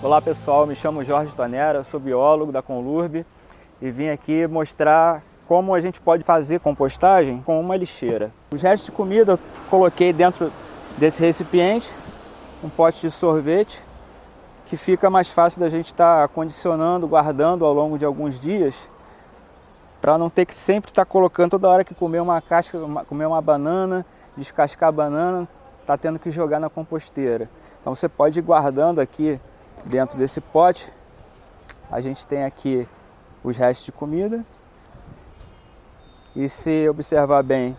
Olá pessoal, me chamo Jorge Tonera, sou biólogo da Conlurb e vim aqui mostrar como a gente pode fazer compostagem com uma lixeira. Os restos de comida eu coloquei dentro desse recipiente, um pote de sorvete, que fica mais fácil da gente estar condicionando, guardando ao longo de alguns dias, para não ter que sempre estar colocando toda hora que comer uma casca, comer uma banana, descascar a banana, tá tendo que jogar na composteira. Então você pode ir guardando aqui dentro desse pote. A gente tem aqui os restos de comida. E se observar bem,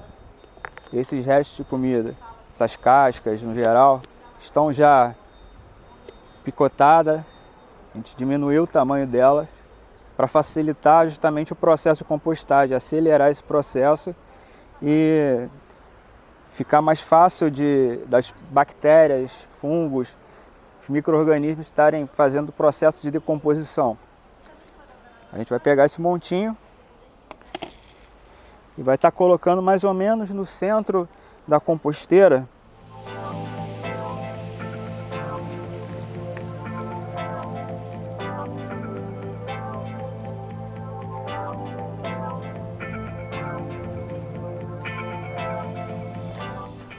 esses restos de comida, essas cascas no geral, estão já picotadas. A gente diminuiu o tamanho delas para facilitar justamente o processo de compostagem, acelerar esse processo e ficar mais fácil das bactérias, fungos, os micro-organismos estarem fazendo o processo de decomposição. A gente vai pegar esse montinho e vai estar colocando mais ou menos no centro da composteira.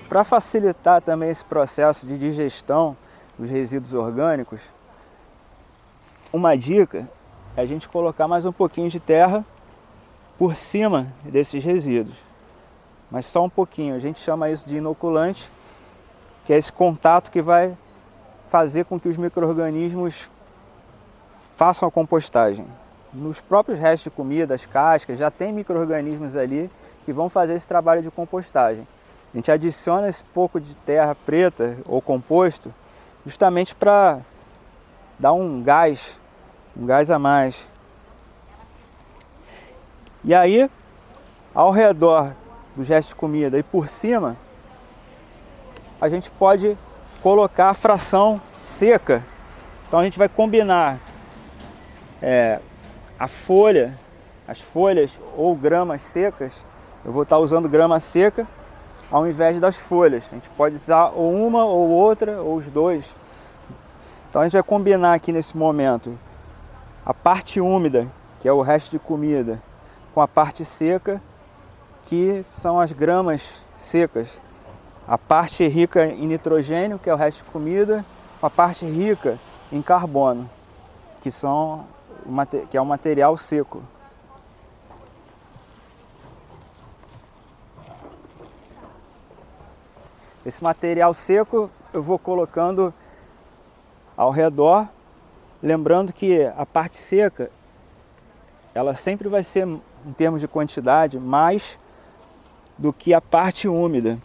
Para facilitar também esse processo de digestão dos resíduos orgânicos, uma dica é a gente colocar mais um pouquinho de terra por cima desses resíduos, mas só um pouquinho. A gente chama isso de inoculante, que é esse contato que vai fazer com que os micro-organismos façam a compostagem. Nos próprios restos de comida, as cascas, já tem micro-organismos ali que vão fazer esse trabalho de compostagem. A gente adiciona esse pouco de terra preta ou composto justamente para dar um gás a mais. E aí, ao redor dos restos de comida e por cima, a gente pode colocar a fração seca. Então a gente vai combinar as folhas ou gramas secas. Eu vou estar usando grama seca ao invés das folhas. A gente pode usar ou uma ou outra ou os dois. Então a gente vai combinar aqui nesse momento a parte úmida, que é o resto de comida, com a parte seca, que são as gramas secas. A parte rica em nitrogênio, que é o resto de comida, com a parte rica em carbono, que é o material seco. Esse material seco eu vou colocando ao redor, lembrando que a parte seca, ela sempre vai ser, em termos de quantidade, mais do que a parte úmida.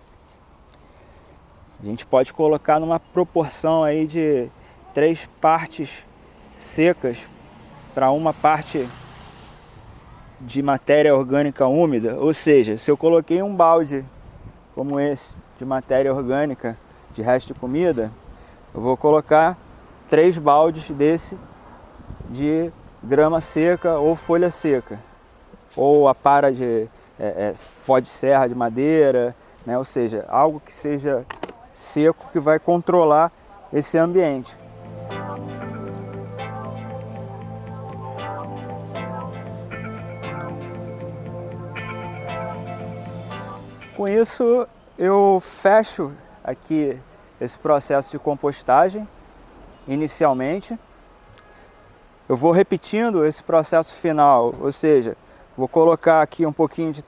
A gente pode colocar numa proporção aí de 3 partes secas para uma parte de matéria orgânica úmida. Ou seja, se eu coloquei um balde como esse de matéria orgânica de resto de comida, eu vou colocar 3 baldes desse de grama seca ou folha seca, ou a para de pó de serra de madeira, né? Ou seja, algo que seja seco, que vai controlar esse ambiente. Com isso eu fecho aqui esse processo de compostagem inicialmente. Eu vou repetindo esse processo final, ou seja, vou colocar aqui um pouquinho de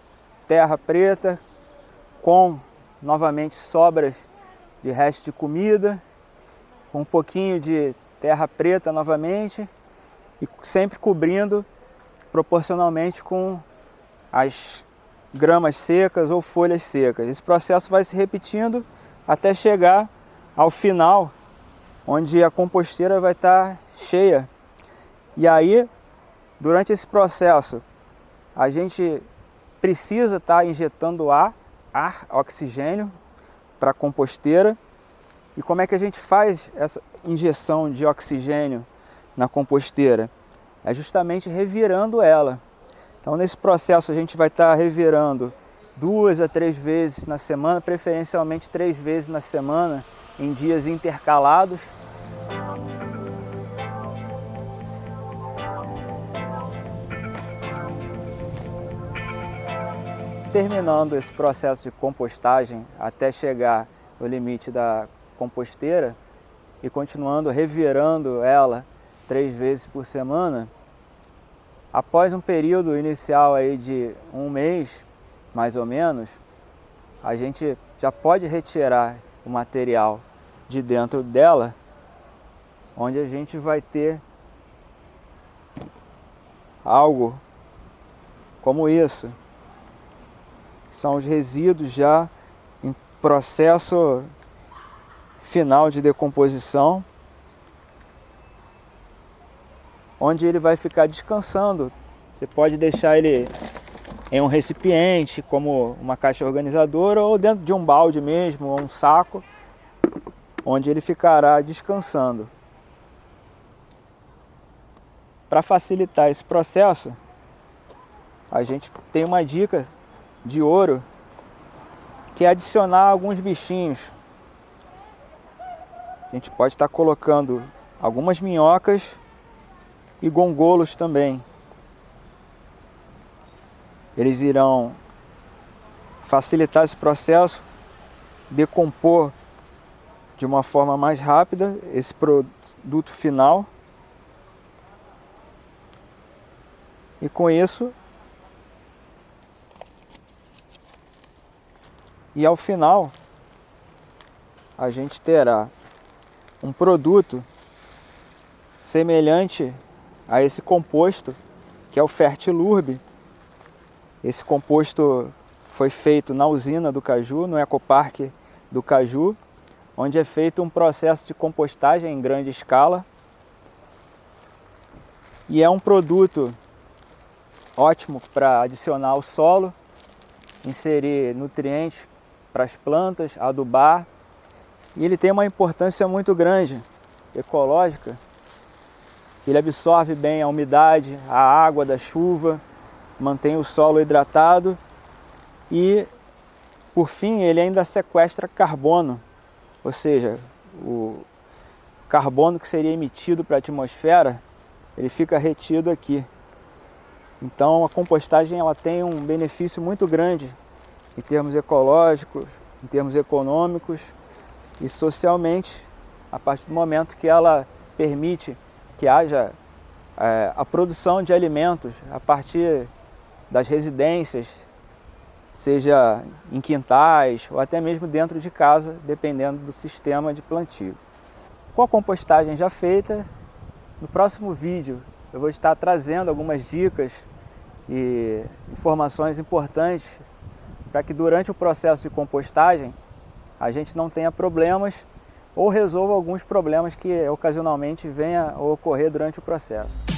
terra preta com novamente sobras de resto de comida, com um pouquinho de terra preta novamente e sempre cobrindo proporcionalmente com as gramas secas ou folhas secas. Esse processo vai se repetindo até chegar ao final, onde a composteira vai estar cheia. E aí, durante esse processo, a gente precisa estar injetando ar, oxigênio, para a composteira. E como é que a gente faz essa injeção de oxigênio na composteira? É justamente revirando ela. Então, nesse processo, a gente vai estar revirando 2 a 3 vezes na semana, preferencialmente 3 vezes na semana, em dias intercalados. terminando esse processo de compostagem até chegar no limite da composteira e continuando revirando ela 3 vezes por semana, após um período inicial aí de 1 mês, mais ou menos, a gente já pode retirar o material de dentro dela, onde a gente vai ter algo como isso. São os resíduos já em processo final de decomposição, onde ele vai ficar descansando. Você pode deixar ele em um recipiente, como uma caixa organizadora, ou dentro de um balde mesmo, ou um saco, onde ele ficará descansando. Para facilitar esse processo, a gente tem uma dica de ouro, que é adicionar alguns bichinhos. A gente pode estar colocando algumas minhocas e gongolos também. Eles irão facilitar esse processo, decompor de uma forma mais rápida esse produto final. E com isso, e ao final, a gente terá um produto semelhante a esse composto, que é o Fertilurb. Esse composto foi feito na usina do Caju, no Ecoparque do Caju, onde é feito um processo de compostagem em grande escala. E é um produto ótimo para adicionar ao solo, inserir nutrientes para as plantas, adubar. E ele tem uma importância muito grande, ecológica. Ele absorve bem a umidade, a água da chuva, mantém o solo hidratado e, por fim, ele ainda sequestra carbono, ou seja, o carbono que seria emitido para a atmosfera, ele fica retido aqui. Então a compostagem ela tem um benefício muito grande em termos ecológicos, em termos econômicos e socialmente, a partir do momento que ela permite que haja a produção de alimentos a partir das residências, seja em quintais ou até mesmo dentro de casa, dependendo do sistema de plantio. Com a compostagem já feita, no próximo vídeo eu vou estar trazendo algumas dicas e informações importantes para que durante o processo de compostagem a gente não tenha problemas ou resolva alguns problemas que ocasionalmente venham a ocorrer durante o processo.